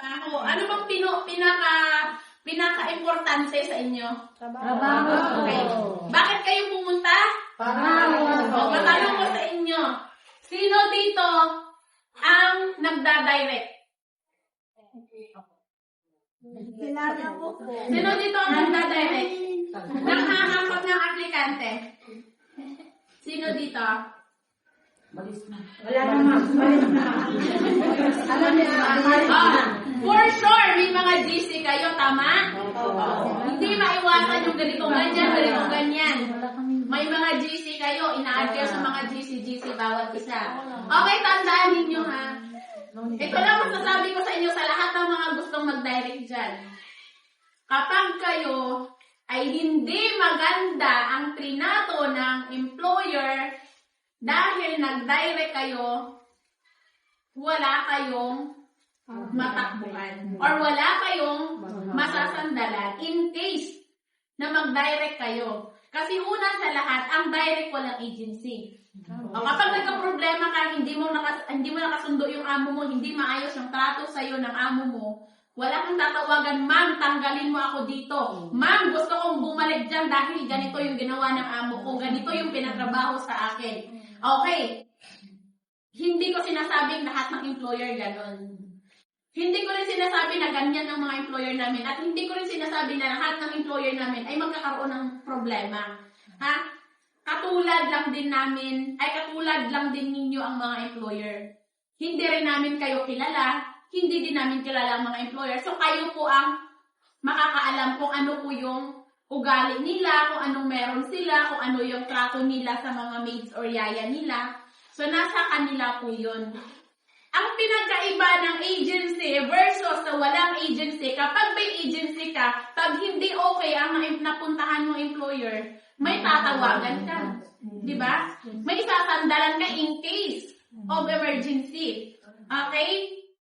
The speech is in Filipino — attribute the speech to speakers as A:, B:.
A: Trabaho. Ano bang pinaka-importante sa inyo?
B: Trabaho.
A: Okay. Bakit kayo pumunta? O, matanong ko sa inyo. Sino dito ang nagda-direct? Sino dito ang nagda-direct? Nanghahampak ng aplikante? Sino dito?
B: Wala naman. Alam niya.
A: For sure, may mga GC kayo, tama? Hindi maiwasan yung ganitong ganyan. May mga GC kayo, ina-add kayo sa mga GC bawat isa. Okay, tandaan ninyo ha. Ito lang masasabi ko sa inyo sa lahat ng mga gustong mag-direct dyan. Kapag kayo ay hindi maganda ang trinato ng employer dahil nag-direct kayo, wala kayong matakbuhan or wala kayong masasandalan in case na mag-direct kayo. Kasi una sa lahat, ang direct walang agency. O kapag nagka-problema ka, hindi mo nakasundo yung amo mo, hindi maayos yung trato sa'yo ng amo mo, wala kang tatawagan, ma'am, tanggalin mo ako dito. Ma'am, gusto kong bumalik dyan dahil ganito yung ginawa ng amo ko, ganito yung pinatrabaho sa akin. Okay. Hindi ko sinasabing lahat ng employer ganon. Hindi ko rin sinasabi na ganyan ang mga employer namin at hindi ko rin sinasabi na lahat ng employer namin ay magkakaroon ng problema. Ha? Katulad lang din ninyo ang mga employer. Hindi rin namin kayo kilala, hindi din namin kilala ang mga employer. So kayo po ang makakaalam kung ano po yung ugali nila, kung anong meron sila, kung ano yung trato nila sa mga maids or yaya nila. So nasa kanila po yun. Ang pinagkaiba ng agency versus sa walang agency, kapag may agency ka, pag hindi okay ang napuntahan mong employer, may tatawagan ka. Diba? May sasandalan ka in case of emergency. Okay?